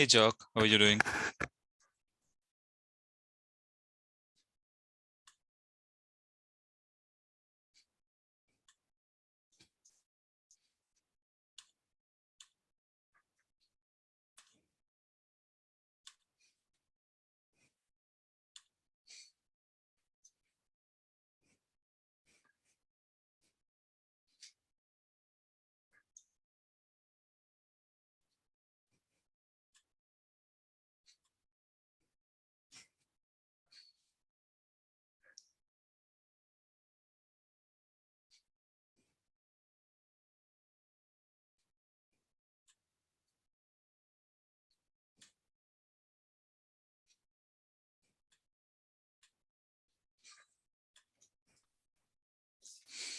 Hey, Jock, how are you doing?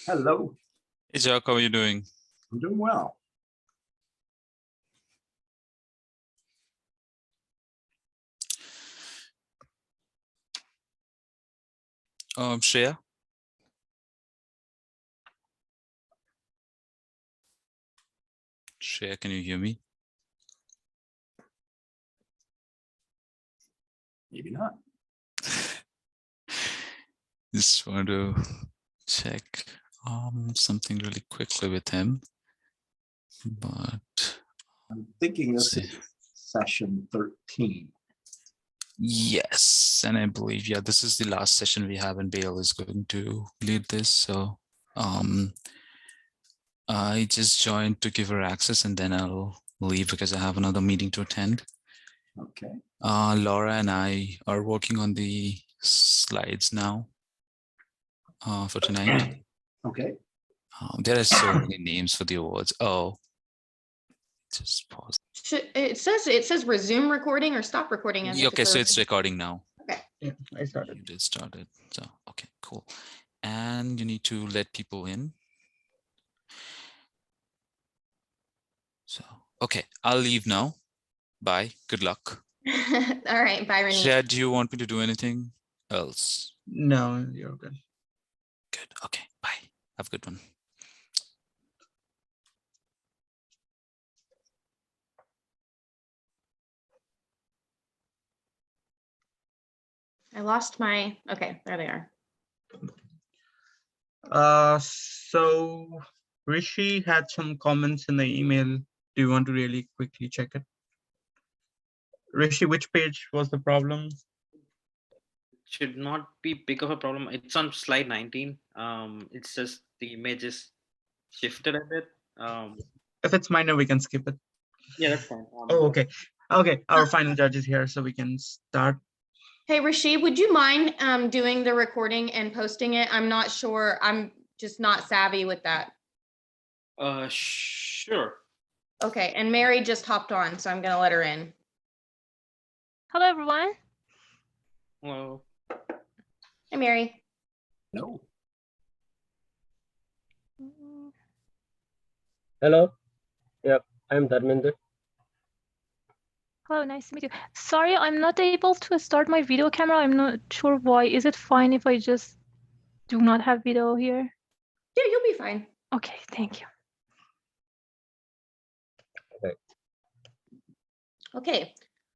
Hello. Hey, Jock, how are you doing? I'm doing well. Shreya? Shreya, can you hear me? Maybe not. Just want to check something really quickly with him. But I'm thinking this see. is session 13. Yes, and I believe, yeah, this is the last session we have, and Bale is going to lead this. So I just joined to give her access, and then I'll leave because I have another meeting to attend. Okay. Laura and I are working on the slides now for tonight. Okay. There are so many names for the awards. Oh, just pause. It says resume recording or stop recording. As Okay, so it's recording now. Okay. Yeah, I started. You did start it. So, okay, cool. And you need to let people in. So, okay, I'll leave now. Bye. Good luck. All right. Bye, Renee. Shreya, do you want me to do anything else? No, you're good. Good. Okay, bye. Have a good one. I lost my. Okay, there they are. So Rishi had some comments in the email. Do you want to really quickly check it? Rishi, which page was the problem? Should not be big of a problem. It's on slide 19. It's just the image is shifted a bit. If it's minor, we can skip it. Yeah, that's fine. Oh, okay. Okay, our final judge is here, so we can start. Hey, Rishi, would you mind doing the recording and posting it? I'm not sure. I'm just not savvy with that. Sure. Okay, and Mary just hopped on, so I'm gonna let her in. Hello, everyone. Well, Hi, Mary. No. Hello. Yep, I'm Dharmendra. Hello, nice to meet you. Sorry, I'm not able to start my video camera. I'm not sure why. Is it fine if I just do not have video here? Yeah, you'll be fine. Okay, thank you. Okay.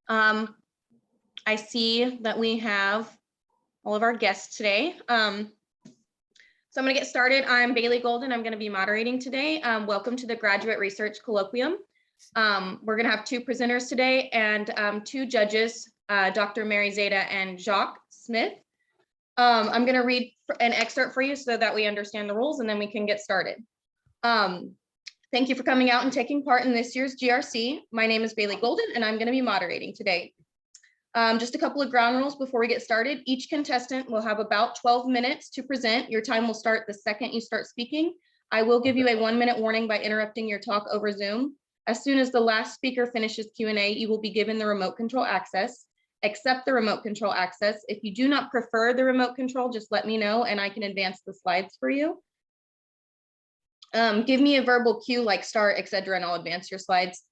I see that we have all of our guests today. So I'm going to get started. I'm Bailey Golden. I'm going to be moderating today. Welcome to the Graduate Research Colloquium. We're going to have two presenters today and two judges, Dr. Mary Zeta and Jacques Smith. I'm going to read an excerpt for you so that we understand the rules, and then we can get started. Thank you for coming out and taking part in this year's GRC. My name is Bailey Golden, and I'm going to be moderating today. Just a couple of ground rules before we get started. Each contestant will have about 12 minutes to present. Your time will start the second you start speaking. I will give you a 1-minute warning by interrupting your talk over Zoom. As soon as the last speaker finishes Q&A, you will be given the remote control access. Accept the remote control access. If you do not prefer the remote control, just let me know and I can advance the slides for you. Give me a verbal cue like start, etc., and I'll advance your slides.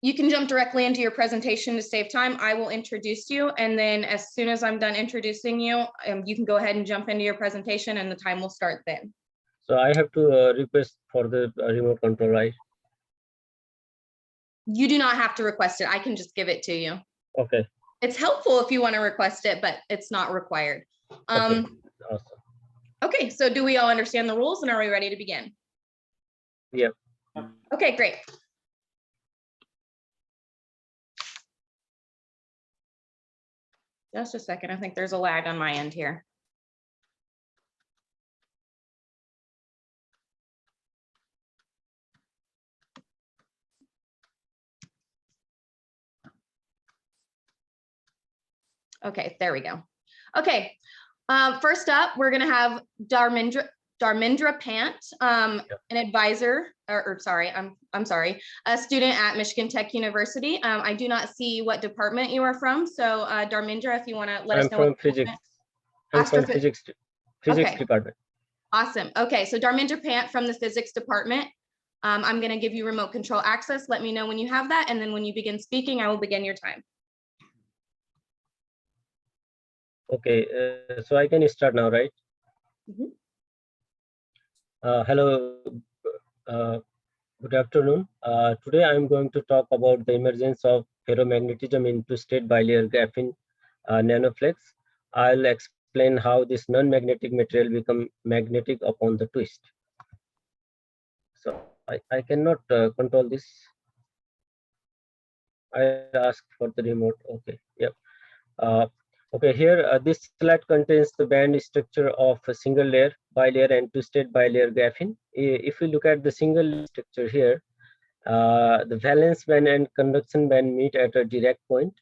You can jump directly into your presentation to save time. I will introduce you, and then as soon as I'm done introducing you, you can go ahead and jump into your presentation and the time will start then. So I have to request for the remote control, right? You do not have to request it. I can just give it to you. Okay. It's helpful if you want to request it, but it's not required. Okay. Awesome. Okay, so do we all understand the rules and are we ready to begin? Yeah. Okay, great. Just a second. I think there's a lag on my end here. Okay, there we go. Okay, first up, we're gonna have Dharmendra Pant, an advisor, or sorry, I'm sorry, a student at Michigan Tech University. I do not see what department you are from, so Dharmendra, if you want to let us know. I'm from physics. I'm from physics Okay. department. Awesome. Okay, so Dharmendra Pant from the physics department. I'm going to give you remote control access. Let me know when you have that, and then when you begin speaking, I will begin your time. Okay, so I can start now, right? Mhm. Hello, good afternoon. Today I'm going to talk about the emergence of ferromagnetism in two-state bilayer graphene nanoflex. I'll explain how this non-magnetic material become magnetic upon the twist. So I cannot control this. I ask for the remote. Okay, yep. Okay, here this slide contains the band structure of a single layer, bilayer, and two-state bilayer graphene. If we look at the single layer structure here, the valence band and conduction band meet at a direct point.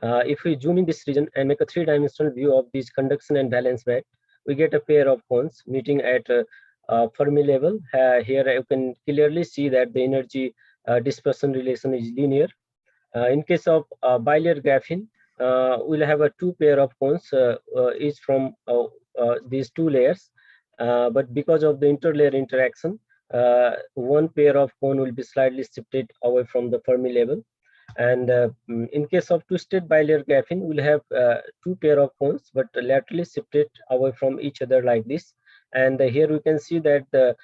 If we zoom in this region and make a three-dimensional view of this conduction and valence band, we get a pair of cones meeting at a Fermi level. Here you can clearly see that the energy dispersion relation is linear. In case of bilayer graphene, we'll have a two pair of cones each from these two layers, but because of the interlayer interaction, one pair of cone will be slightly shifted away from the Fermi level. And in case of two-state bilayer graphene, we'll have two pair of cones, but laterally shifted away from each other like this. And here we can see that the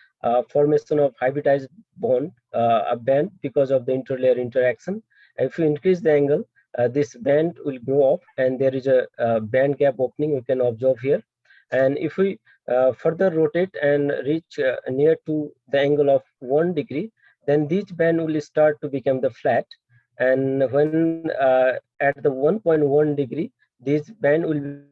formation of hybridized bond, a band because of the interlayer interaction. If you increase the angle, this band will go off, and there is a band gap opening we can observe here. And if we further rotate and reach near to the angle of 1 degree, then this band will start to become the flat. And when at the 1.1 degree, this band will be,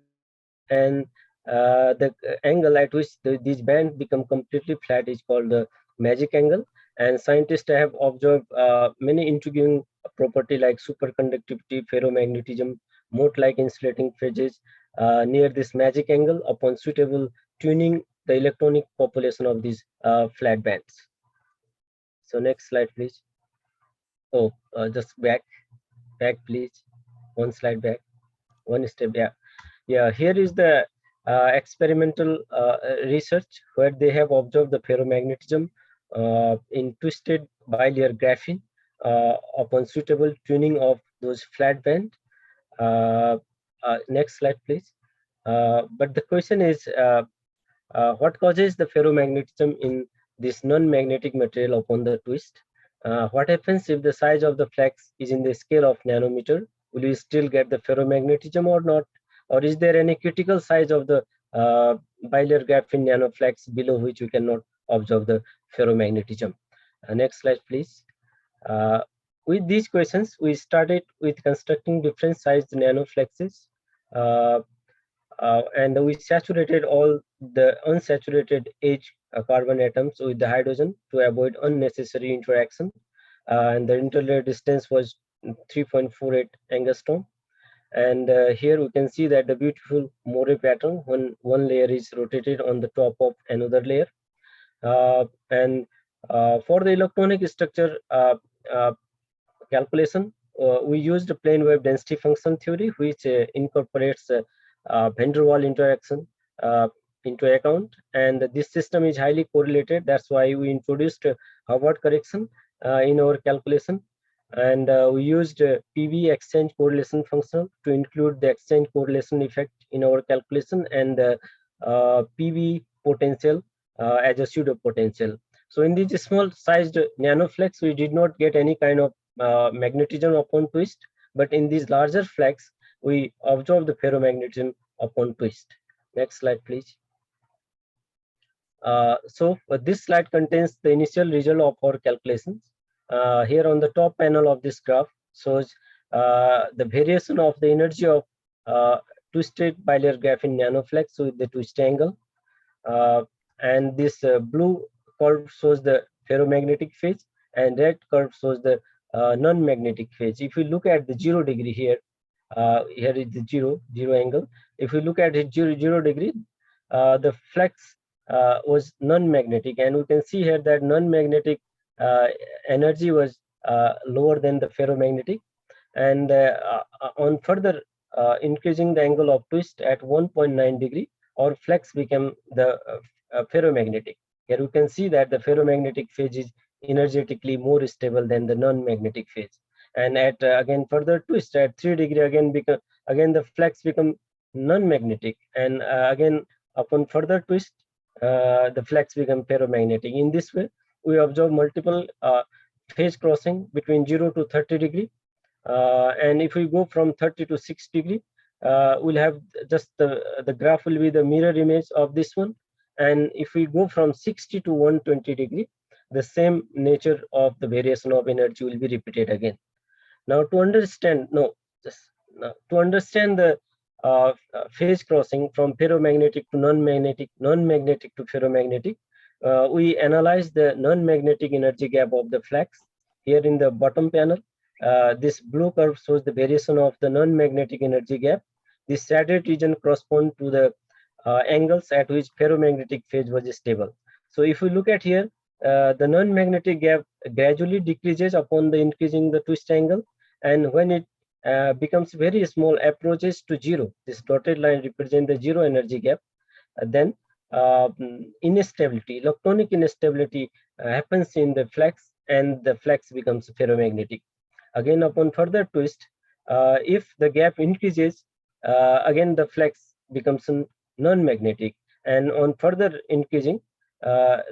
and the angle at which this band become completely flat is called the magic angle. And scientists have observed many intriguing property like superconductivity, ferromagnetism, moat-like insulating phases near this magic angle upon suitable tuning the electronic population of these flat bands. So next slide, please. Oh, just back, please. One slide back, one step back. Yeah, here is the experimental research where they have observed the ferromagnetism in twisted bilayer graphene upon suitable tuning of those flat band. Next slide, please. But the question is, what causes the ferromagnetism in this non-magnetic material upon the twist? What happens if the size of the flux is in the scale of nanometer? Will you still get the ferromagnetism or not? Or is there any critical size of the bilayer graphene nanoflex below which we cannot observe the ferromagnetism? Next slide, please. With these questions, we started with constructing different sized nanoflexes. And we saturated all the unsaturated edge carbon atoms with the hydrogen to avoid unnecessary interaction. And the interlayer distance was 3.48 angstrom. And here we can see that the beautiful Moire pattern when one layer is rotated on the top of another layer. And for the electronic structure calculation, we used plane wave density function theory, which incorporates van der Waal interaction into account. And this system is highly correlated. That's why we introduced Hubbard correction in our calculation. And we used PV exchange correlation function to include the exchange correlation effect in our calculation, and PV potential as a pseudo potential. So in this small sized nanoflex, we did not get any kind of magnetism upon twist, but in these larger flex, we observe the ferromagnetism upon twist. Next slide, please. This slide contains the initial result of our calculations. Here on the top panel of this graph shows the variation of the energy of twisted bilayer graphene nanoflex with the twist angle. And this blue curve shows the ferromagnetic phase, and red curve shows the non-magnetic phase. If you look at the 0 degree here, here is the zero angle. If you look at it 0 degree, the flex was non-magnetic, and we can see here that non-magnetic energy was lower than the ferromagnetic, and on further increasing the angle of twist at 1.9 degree, our flex became the ferromagnetic. Here we can see that the ferromagnetic phase is energetically more stable than the non-magnetic phase. And at again further twist at 3 degree, again the flex become non-magnetic, and again upon further twist the flex become ferromagnetic. In this way, we observe multiple phase crossing between 0 to 30 degree, and if we go from 30 to 6 degree, we'll have just the graph will be the mirror image of this one. And if we go from 60 to 120 degree, the same nature of the variation of energy will be repeated again. Now to understand, to understand the phase crossing from ferromagnetic to non-magnetic, non-magnetic to ferromagnetic, we analyze the non-magnetic energy gap of the flex. Here in the bottom panel, this blue curve shows the variation of the non-magnetic energy gap. This shaded region corresponds to the angles at which ferromagnetic phase was stable. So if we look at here, the non-magnetic gap gradually decreases upon the increasing the twist angle, and when it becomes very small, approaches to 0. This dotted line represents the 0 energy gap. Then instability, electronic instability happens in the flex, and the flex becomes ferromagnetic. Again, upon further twist, if the gap increases, again the flex becomes non-magnetic, and on further increasing the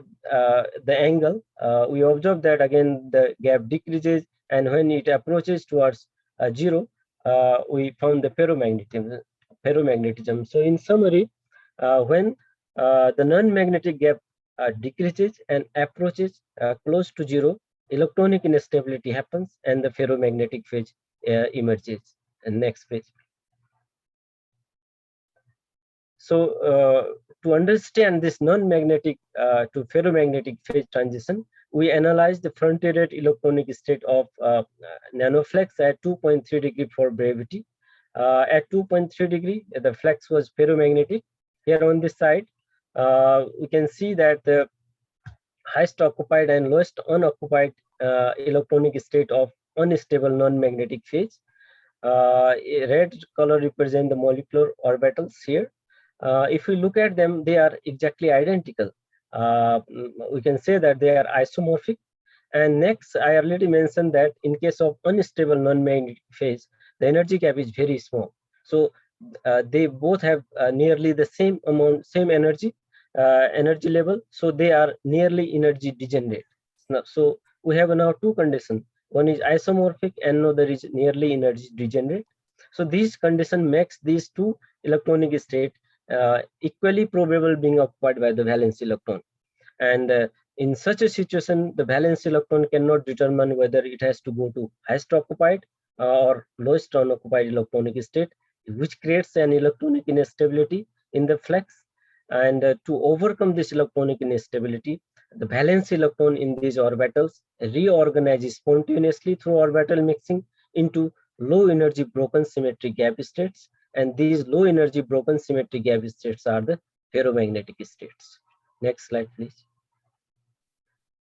angle, we observe that again the gap decreases, and when it approaches towards 0, we found the ferromagnetism. So in summary, when the non-magnetic gap decreases and approaches close to 0, electronic instability happens and the ferromagnetic phase emerges. And next page. So to understand this non-magnetic to ferromagnetic phase transition, we analyze the frontier electronic state of nanoflex at 2.3 degree for brevity. At 2.3 degree, the flex was ferromagnetic. Here on this side, we can see that the highest occupied and lowest unoccupied electronic state of unstable non-magnetic phase. Red color represent the molecular orbitals here. If we look at them, they are exactly identical. We can say that they are isomorphic. And next, I already mentioned that in case of unstable non-magnetic phase, the energy gap is very small. So they both have nearly the same amount, same energy level. So they are nearly energy degenerate. So we have now two conditions. One is isomorphic, and another is nearly energy degenerate. So this condition makes these two electronic states equally probable being occupied by the valence electron. And in such a situation, the valence electron cannot determine whether it has to go to highest occupied or lowest unoccupied electronic state, which creates an electronic instability in the flex. And to overcome this electronic instability, the valence electron in these orbitals reorganizes spontaneously through orbital mixing into low energy broken symmetric gap states, and these low energy broken symmetric gap states are the ferromagnetic states. Next slide, please.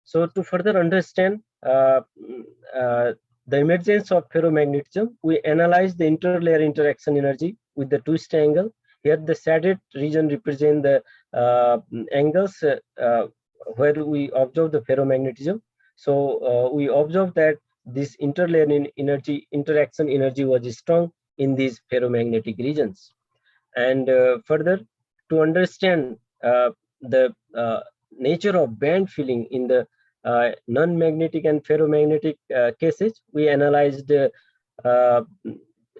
So to further understand the emergence of ferromagnetism, we analyze the interlayer interaction energy with the twist angle. Here the shaded region represent the angles where we observe the ferromagnetism. So we observe that this interlayer energy interaction energy was strong in these ferromagnetic regions. And further, to understand the nature of band filling in the non-magnetic and ferromagnetic cases, we analyzed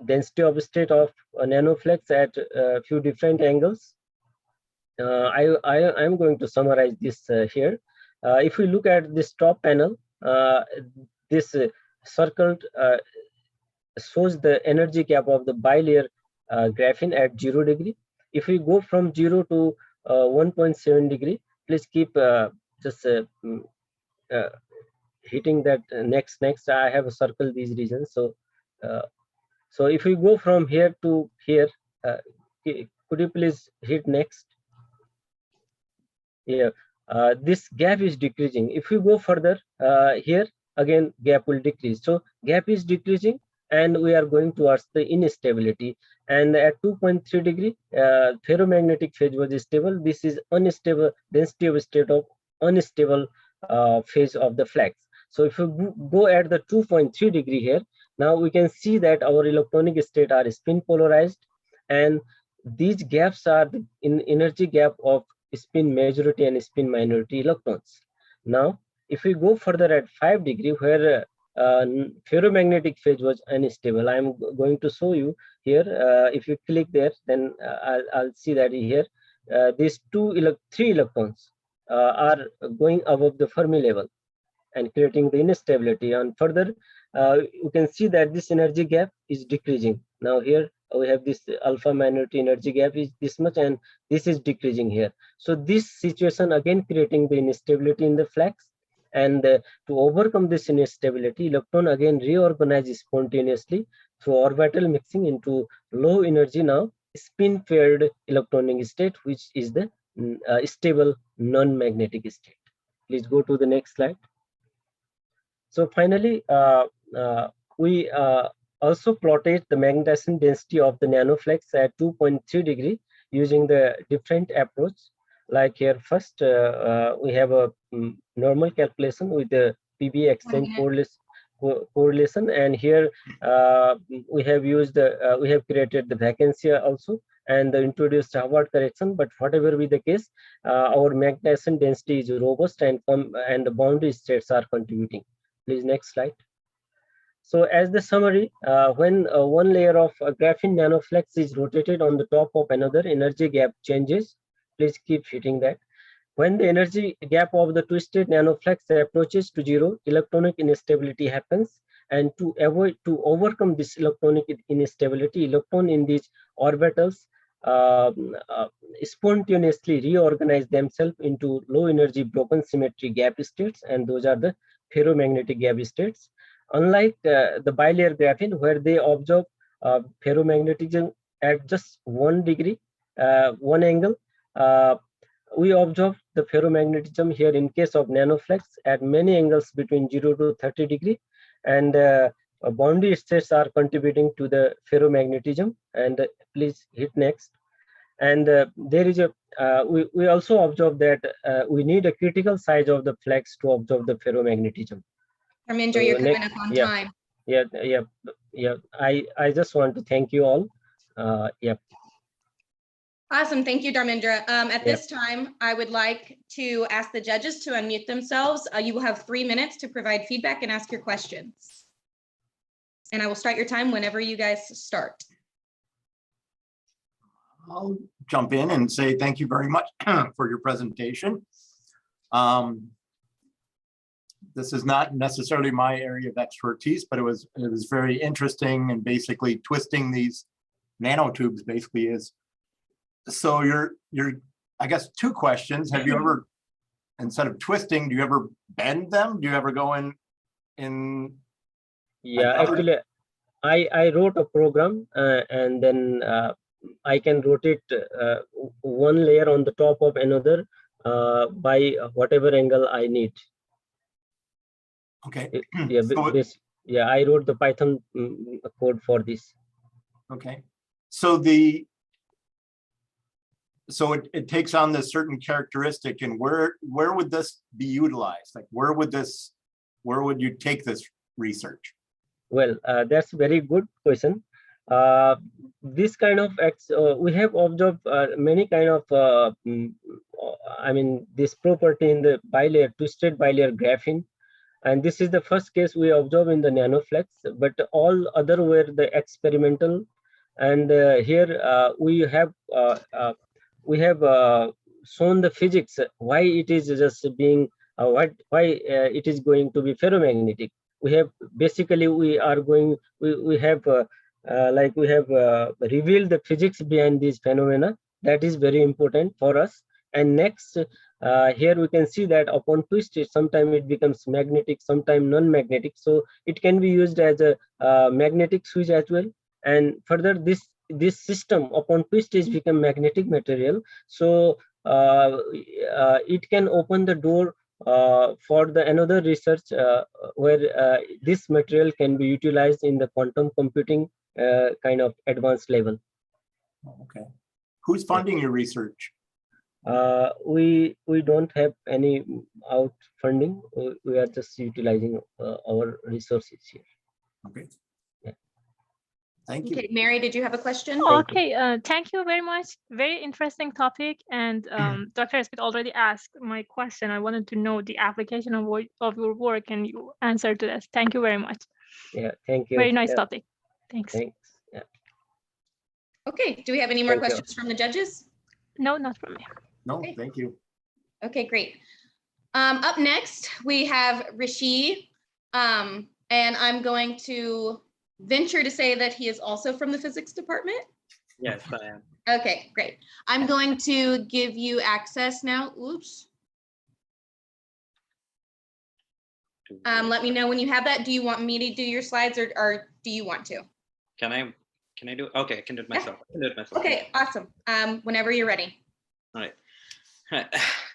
density of state of nanoflex at a few different angles. I'm going to summarize this here. If we look at this top panel, this circled shows the energy gap of the bilayer graphene at 0 degree. If we go from 0 to 1.7 degree, please keep just hitting that next. I have circled these regions. So so if we go from here to here, could you please hit next? Yeah, this gap is decreasing. If we go further here, again gap will decrease. So gap is decreasing and we are going towards the instability. And at 2.3 degree, ferromagnetic phase was stable. This is unstable, density of state of unstable phase of the flux. So if we go at the 2.3 degree here, now we can see that our electronic state are spin polarized, and these gaps are the energy gap of spin majority and spin minority electrons. Now, if we go further at 5 degree, where ferromagnetic phase was unstable, I'm going to show you here. If you click there, then I'll see that here these three electrons are going above the Fermi level and creating the instability. And further, you can see that this energy gap is decreasing. Now here we have this alpha minority energy gap is this much, and this is decreasing here. So this situation again creating the instability in the flux, and to overcome this instability, electron again reorganizes spontaneously through orbital mixing into low energy now spin paired electronic state, which is the stable non-magnetic state. Please go to the next slide. So finally, we also plotted the magnetization density of the nanoflex at 2.3 degree using the different approach. Like here, first we have a normal calculation with the PB exchange correlation, and here we have used we have created the vacancy also and introduced Howard correction. But whatever be the case, our magnetization density is robust, and the boundary states are contributing. Please next slide. So as the summary, when one layer of graphene nanoflex is rotated on the top of another, energy gap changes. Please keep hitting that. When the energy gap of the twisted nanoflex approaches to 0, electronic instability happens. And to overcome this electronic instability, electron in these orbitals spontaneously reorganize themselves into low energy broken symmetry gap states, and those are the ferromagnetic gap states. Unlike the bilayer graphene, where they observe ferromagnetism at just 1 degree, one angle, we observe the ferromagnetism here in case of nanoflex at many angles between 0 to 30 degree, and boundary states are contributing to the ferromagnetism. And please hit next. And there is a we also observe that we need a critical size of the flux to observe the ferromagnetism. Dharmendra, you're coming up on time. Yeah. I just want to thank you all. Awesome. Thank you, Dharmendra. At this time, I would like to ask the judges to unmute themselves. You will have 3 minutes to provide feedback and ask your questions. And I will start your time whenever you guys start. I'll jump in and say thank you very much for your presentation. This is not necessarily my area of expertise, but it was very interesting, and basically twisting these nanotubes basically is. So you're I guess 2 questions. Have you ever, instead of twisting, do you ever bend them? Do you ever go in? Yeah, actually, I wrote a program and then I can rotate one layer on the top of another by whatever angle I need. Okay. Yeah, I wrote the Python code for this. Okay. So it takes on this certain characteristic, and where would this be utilized? Like where would you take this research? Well, that's a very good question. This kind of we have observed many kind of I mean, this property in the bilayer, twisted bilayer graphene. And this is the first case we observe in the nanoflex, but all other were the experimental. And here we have shown the physics, why it is just being, why it is going to be ferromagnetic. We have basically, we have revealed the physics behind these phenomena. That is very important for us. And next, here we can see that upon twist, sometimes it becomes magnetic, sometimes non-magnetic. So it can be used as a magnetic switch as well. And further, this system upon twist is become magnetic material. So it can open the door for the another research where this material can be utilized in the quantum computing kind of advanced level. Okay. Who's funding your research? We don't have any out funding. We are just utilizing our resources here. Okay. Yeah. Thank you. Okay, Mary, did you have a question? Okay, thank you very much. Very interesting topic. And Dr. Espit already asked my question. I wanted to know the application of your work, and you answered to this. Thank you very much. Yeah, thank you. Very nice Yeah, topic. Thanks. thanks. Yeah. Okay, do we have any more Thank you. questions from the judges? No, not from me. No, Okay. thank you. Okay, great. Up next, we have Rishi, and I'm going to venture to say that he is also from the physics department. Yes, I am. Okay, great. I'm going to give you access now. Oops. Let me know when you have that. Do you want me to do your slides, or do you want to? Can I do? Okay, I can do it myself. I can do it myself. Okay, awesome. Whenever you're ready. All right.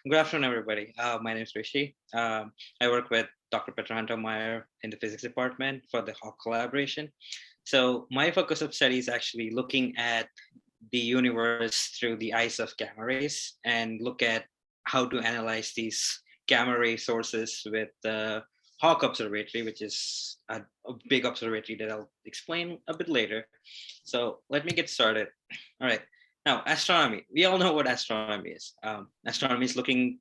Good afternoon, everybody. My name is Rishi. I work with Dr. Petra Meyer in the physics department for the Hawk collaboration. So my focus of study is actually looking at the universe through the eyes of gamma rays and look at how to analyze these gamma ray sources with the Hawk Observatory, which is a big observatory that I'll explain a bit later. So let me get started. All right. Now, astronomy. We all know what astronomy is. Astronomy is looking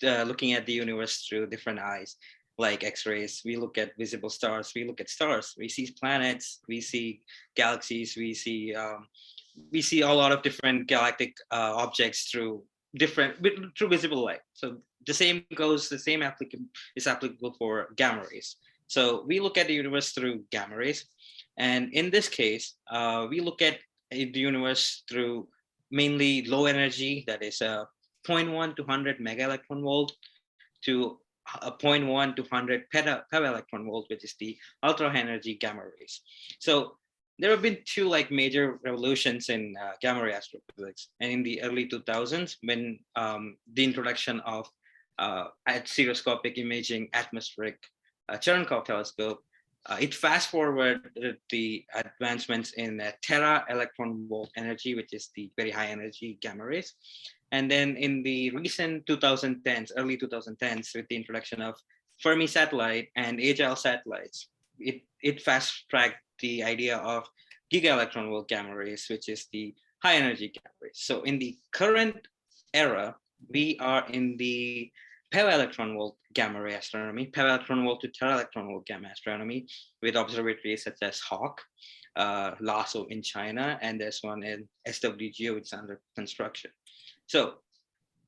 at the universe through different eyes, like X-rays. We look at visible stars. We look at stars. We see planets. We see galaxies. We see a lot of different galactic objects through visible light. So the same is applicable for gamma rays. So we look at the universe through gamma rays, and in this case, we look at the universe through mainly low energy, that is 0.1 to 100 mega electron volt to 0.1 to 100 peta electron volt, which is the ultra high energy gamma rays. So there have been two major revolutions in gamma ray astrophysics, and in the early 2000s, when the introduction of at stereoscopic imaging atmospheric Cherenkov telescope, it fast forwarded the advancements in tera electron volt energy, which is the very high energy gamma rays. And then in the recent 2010s, early 2010s, with the introduction of Fermi satellite and agile satellites, it fast tracked the idea of giga electron volt gamma rays, which is the high energy gamma rays. So in the current era, we are in the PeV electron volt gamma ray astronomy, PeV electron volt to tera electron volt gamma astronomy, with observatories such as Hawk, LASO in China, and there's one in SWGO, which is under construction. So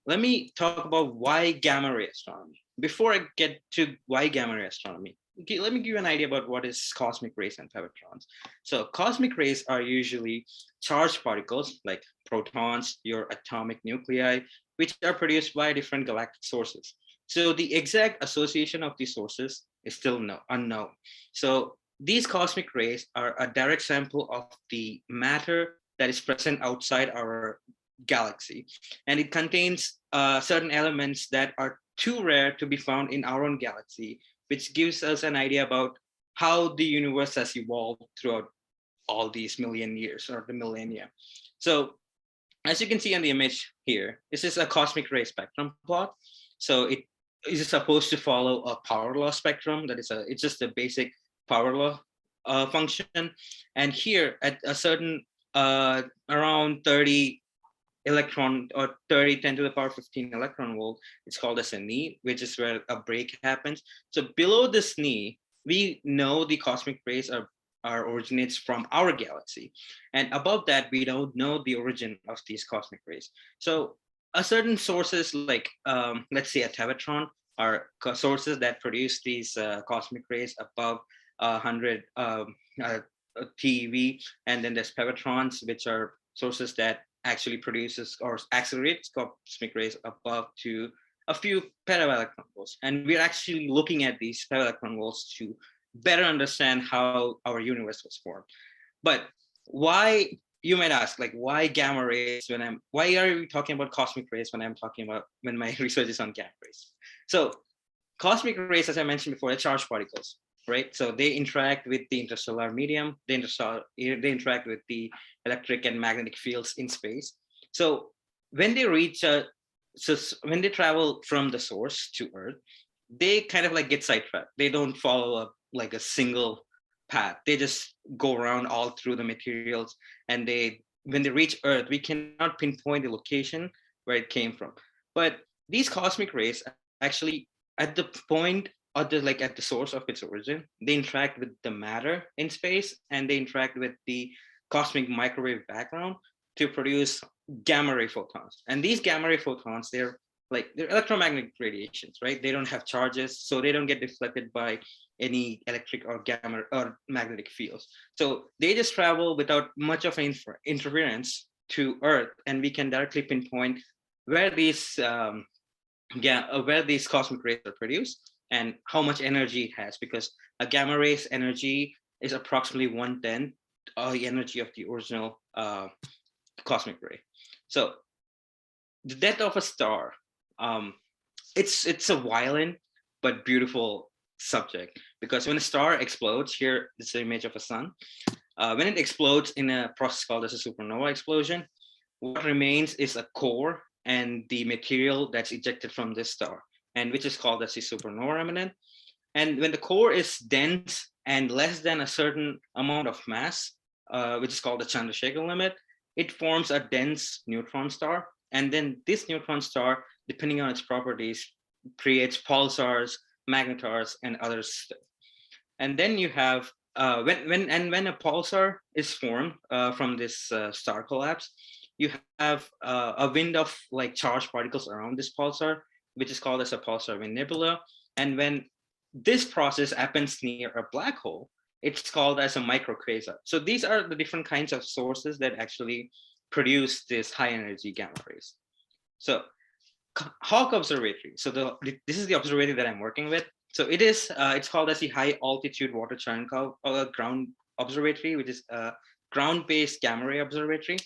let me talk about why gamma ray astronomy. Before I get to why gamma ray astronomy, let me give you an idea about what is cosmic rays and PeVatrons. So cosmic rays are usually charged particles like protons, your atomic nuclei, which are produced by different galactic sources. So the exact association of these sources is still unknown. So these cosmic rays are a direct sample of the matter that is present outside our galaxy. And it contains certain elements that are too rare to be found in our own galaxy, which gives us an idea about how the universe has evolved throughout all these million years or the millennia. So as you can see on the image here, this is a cosmic ray spectrum plot. So it is supposed to follow a power law spectrum. It's just a basic power law function. And here at a certain around 30 electron or 30, 10 to the power 15 electron volt. It's called as a knee, which is where a break happens. So below this knee, we know the cosmic rays are originates from our galaxy. And above that, we don't know the origin of these cosmic rays. So a certain sources like, let's say a PeVatron, are sources that produce these cosmic rays above 100 TeV. And then there's PeVatrons, which are sources that actually produces or accelerates cosmic rays above to a few peta-electron volts. And we're actually looking at these peta-electron volts to better understand how our universe was formed. But why, you might ask, like, why gamma rays why are we talking about cosmic rays when my research is on gamma rays? So cosmic rays, as I mentioned before, are charged particles, right? So they interact with the interstellar medium, they interact with the electric and magnetic fields in space. So when they reach when they travel from the source to Earth, they kind of like get sidetracked. They don't follow like a single path. They just go around all through the materials. And when they reach Earth, we cannot pinpoint the location where it came from. But these cosmic rays actually at the point at the source of its origin, they interact with the matter in space, and they interact with the cosmic microwave background to produce gamma ray photons. And these gamma ray photons, they're electromagnetic radiations, right? They don't have charges, so they don't get deflected by any electric or gamma or magnetic fields. So they just travel without much of an interference to Earth, and we can directly pinpoint where these cosmic rays are produced and how much energy it has, because a gamma ray's energy is approximately 1/10 of the energy of the original cosmic ray. So the death of a star, it's a violent but beautiful subject, because when a star explodes, here is the image of a sun. When it explodes in a process called as a supernova explosion, what remains is a core and the material that's ejected from this star, and which is called as the supernova remnant. And when the core is dense and less than a certain amount of mass, which is called the Chandrasekhar limit, it forms a dense neutron star. And then this neutron star, depending on its properties, creates pulsars, magnetars, and others. And then you have when a pulsar is formed from this star collapse, you have a wind of like charged particles around this pulsar, which is called as a pulsar wind nebula. And when this process happens near a black hole, it's called as a microquasar. So these are the different kinds of sources that actually produce this high energy gamma rays. So Hawk Observatory. So this is the observatory that I'm working with. So it's called as the High Altitude Water Cherenkov Ground Observatory, which is a ground-based gamma ray observatory.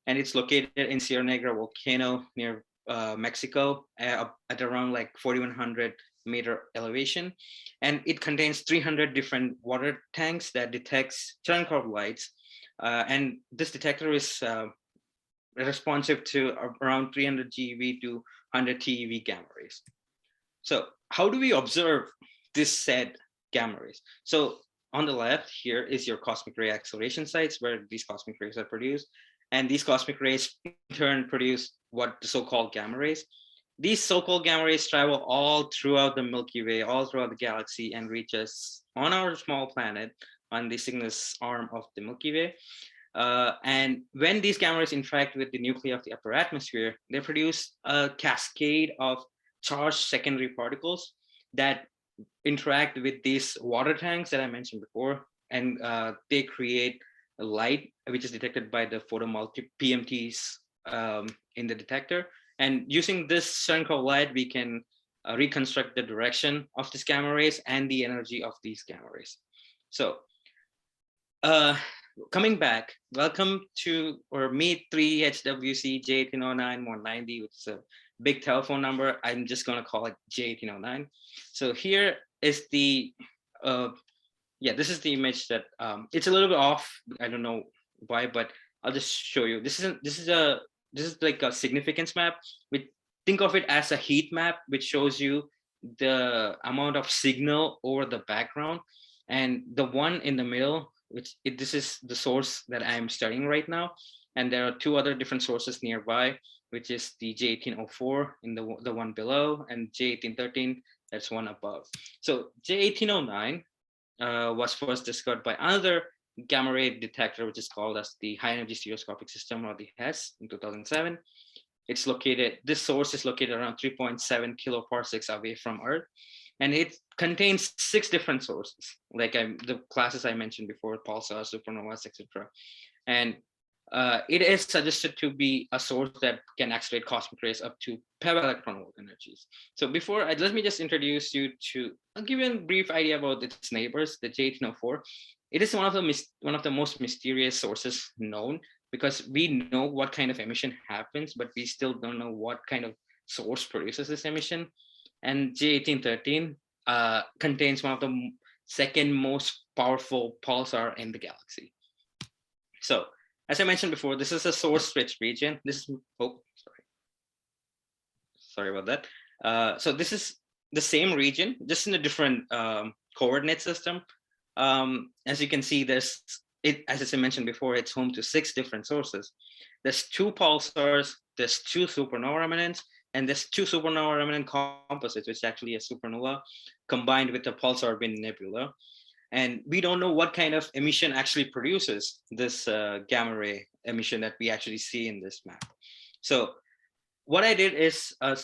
And it's located in Sierra Negra volcano near Mexico at around like 4,100 meter elevation. And it contains 300 different water tanks that detects Cherenkov lights. And this detector is responsive to around 300 GeV to 100 TeV gamma rays. So how do we observe this said gamma rays? So on the left here is your cosmic ray acceleration sites where these cosmic rays are produced. And these cosmic rays in turn produce what the so-called gamma rays. These so-called gamma rays travel all throughout the Milky Way, all throughout the galaxy, and reach us on our small planet on the Cygnus arm of the Milky Way. And when these gamma rays interact with the nuclei of the upper atmosphere, they produce a cascade of charged secondary particles that interact with these water tanks that I mentioned before, and they create a light which is detected by the photomulti PMTs in the detector. And using this Cherenkov light, we can reconstruct the direction of these gamma rays and the energy of these gamma rays. So coming back, welcome to or meet 3HWC J1809-190, which is a big telephone number. I'm just going to call it J1809. So here is the, this is the image that it's a little bit off. I don't know why, but I'll just show you. This is like a significance map. We think of it as a heat map, which shows you the amount of signal over the background. And the one in the middle, this is the source that I'm studying right now. And there are two other different sources nearby, which is the J1804 in the one below, and J1813, that's one above. So J1809 was first discovered by another gamma ray detector, which is called as the high energy stereoscopic system, or the HESS, in 2007. It's located, this source is located around 3.7 kiloparsecs away from Earth. And it contains 6 different sources, like the classes I mentioned before, pulsars, supernovas, etc. And it is suggested to be a source that can accelerate cosmic rays up to PeVatrons energies. So before, let me just introduce you to, I'll give you a brief idea about its neighbors, the J1804. It is one of the most mysterious sources known, because we know what kind of emission happens, but we still don't know what kind of source produces this emission. And J1813 contains one of the second most powerful pulsar in the galaxy. So, as I mentioned before, this is a source-rich region. This is, sorry about that. So this is the same region, just in a different coordinate system. As you can see, as I mentioned before, it's home to 6 different sources. There's 2 pulsars, there's 2 supernova remnants, and there's 2 supernova remnant composites, which is actually a supernova combined with a pulsar wind nebula. And we don't know what kind of emission actually produces this gamma ray emission that we actually see in this map. So what I did is a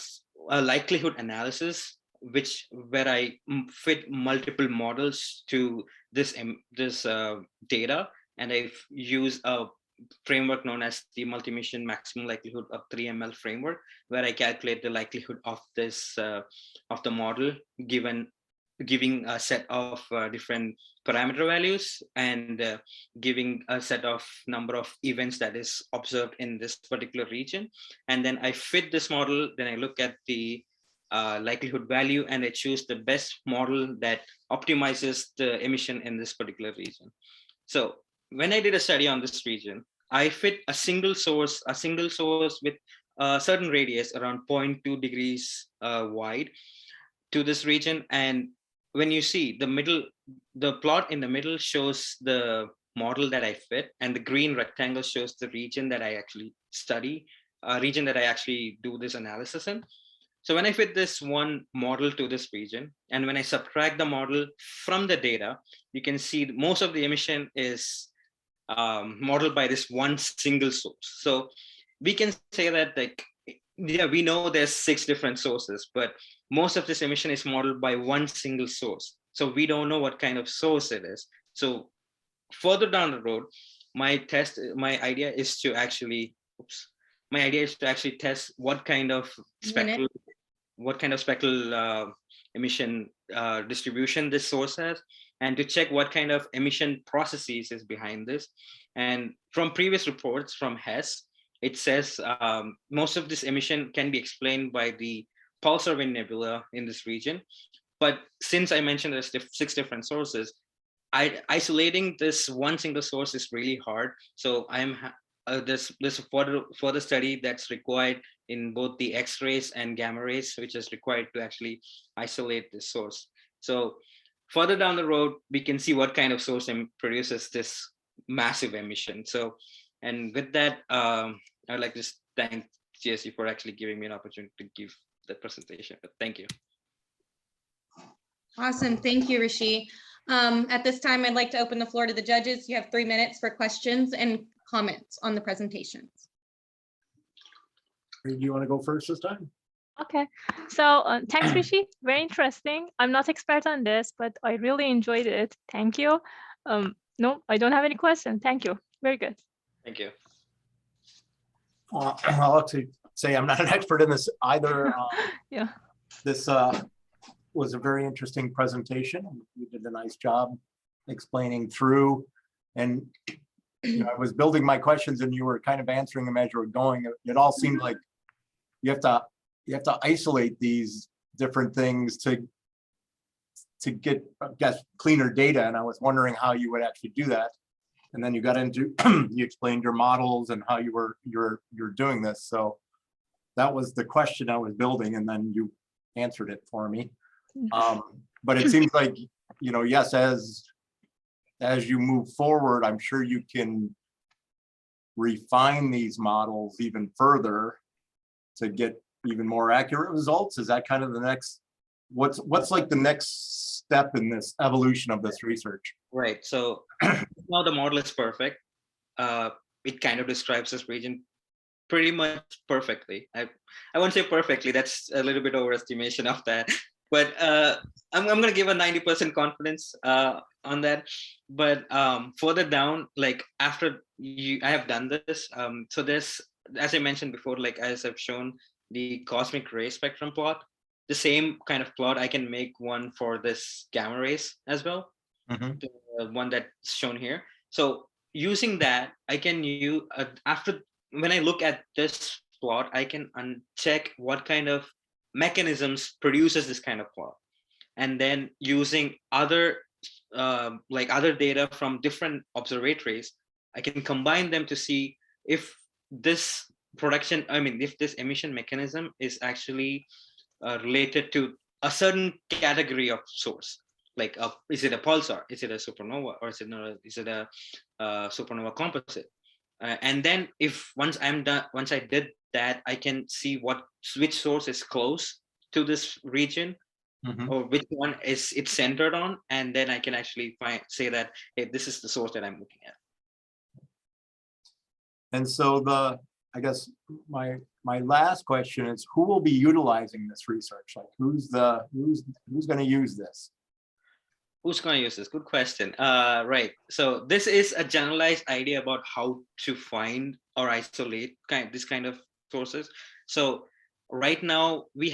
likelihood analysis, where I fit multiple models to this data, and I've used a framework known as the multi-emission maximum likelihood of 3ML framework, where I calculate the likelihood of this of the model giving a set of different parameter values, and giving a set of number of events that is observed in this particular region. And then I fit this model, then I look at the likelihood value, and I choose the best model that optimizes the emission in this particular region. So when I did a study on this region, I fit a single source with a certain radius around 0.2 degrees wide to this region. And when you see the plot in the middle shows the model that I fit, and the green rectangle shows the region that I actually study, region that I actually do this analysis in. So when I fit this one model to this region, and when I subtract the model from the data, you can see most of the emission is modeled by this one single source. So we can say that, like, yeah, we know there's 6 different sources, but most of this emission is modeled by one single source. So we don't know what kind of source it is. So further down the road, my idea is to actually test what kind of spectral emission distribution this source has, and to check what kind of emission processes is behind this. And from previous reports from HESS, it says most of this emission can be explained by the pulsar wind nebula in this region. But since I mentioned there's 6 different sources, isolating this one single source is really hard. So there's further study that's required in both the X-rays and gamma rays, which is required to actually isolate this source. So further down the road, we can see what kind of source produces this massive emission. So, and with that, I'd like to thank GRC for actually giving me an opportunity to give the presentation. But thank you. Awesome. Thank you, Rishi. At this time, I'd like to open the floor to the judges. You have 3 minutes for questions and comments on the presentations. Do you want to go first this time? Okay, so thanks, Rishi. Very interesting. I'm not expert on this, but I really enjoyed it. Thank you. No, I don't have any questions. Thank you. Very good. Thank you. I'll actually say I'm not an expert in this either. Yeah. This was a very interesting presentation. You did a nice job explaining through, and you know, I was building my questions and you were kind of answering them as you were going. It all seemed like you have to isolate these different things to get, I guess, cleaner data. And I was wondering how you would actually do that. And then you got into you explained your models and how you're doing this. So that was the question I was building, and then you answered it for me. But it seems like, you know, yes, as as you move forward, I'm sure you can refine these models even further to get even more accurate results. Is that kind of the next, what's like the next step in this evolution of this research? Right. So now the model is perfect. It kind of describes this region pretty much perfectly. I won't say perfectly, that's a little bit overestimation of that. But I'm going to give a 90% confidence on that. But further down, like after I have done this, so this, as I mentioned before, like as I've shown the cosmic ray spectrum plot, the same kind of plot, I can make one for this gamma rays as well, the one that's shown here. So using that, I can use, after, when I look at this plot, I can uncheck what kind of mechanisms produces this kind of plot. And then using other other data from different observatories, I can combine them to see if this production, if this emission mechanism is actually related to a certain category of source. Like, is it a pulsar? Is it a supernova? Or is it a supernova composite? And then if once I did that, I can see which source is close to this region, or which one is it centered on, and then I can actually say that, hey, this is the source that I'm looking at. And so I guess my last question is, who will be utilizing this research? Like, who's going to use this? Who's going to use this? Good question. Right. So this is a generalized idea about how to find or isolate this kind of sources. So right now we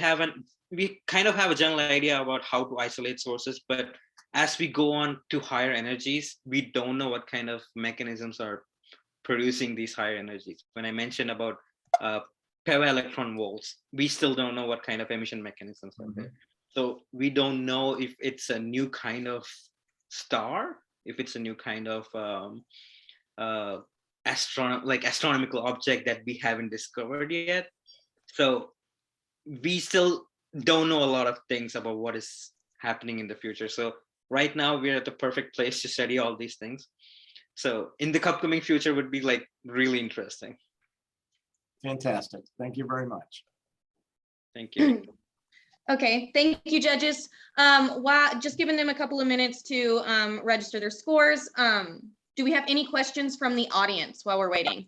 kind of have a general idea about how to isolate sources, but as we go on to higher energies, we don't know what kind of mechanisms are producing these higher energies. When I mentioned about PeVa electron volts, we still don't know what kind of emission mechanisms are there. So we don't know if it's a new kind of star, if it's a new kind of astronomical object that we haven't discovered yet. So we still don't know a lot of things about what is happening in the future. So right now we're at the perfect place to study all these things. So in the upcoming future would be like really interesting. Fantastic. Thank you very much. Thank you. Okay, thank you, judges. Just giving them a couple of minutes to register their scores. Do we have any questions from the audience while we're waiting?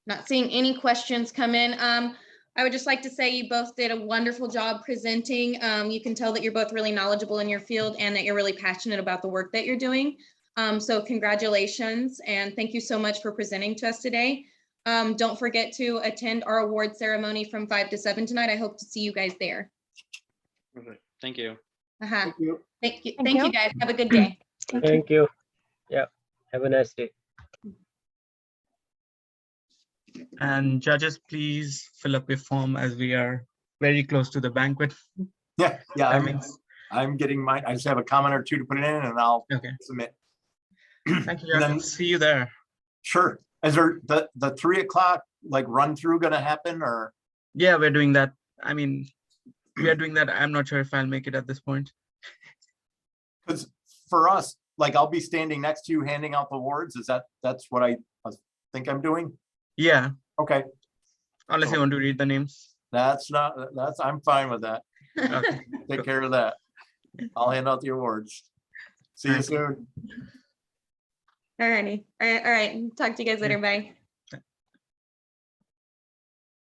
Not seeing any questions come in. I would just like to say you both did a wonderful job presenting. You can tell that you're both really knowledgeable in your field and that you're really passionate about the work that you're doing. So congratulations and thank you so much for presenting to us today. Don't forget to attend our award ceremony from 5 to 7 tonight. I hope to see you guys there. Okay. Thank you. Thank you. Thank you guys. Have a good day. Thank you. Yeah. Have a nice day. And judges, please fill up your form as we are very close to the banquet. Yeah. Timings. I'm getting mine. I just have a comment or two to put it in and I'll submit. Thank you, judges. See you there. Sure. Is there the 3 o'clock like run through going to happen or? Yeah, we're doing that. I mean, we are doing that. I'm not sure if I'll make it at this point. Because for us, like I'll be standing next to you handing out the awards. That's what I think I'm doing? Yeah. Okay. Unless you want to read the names. I'm fine with that. Okay. Take care of that. I'll hand out the awards. See you soon. All righty. All right. Talk to you guys later. Bye.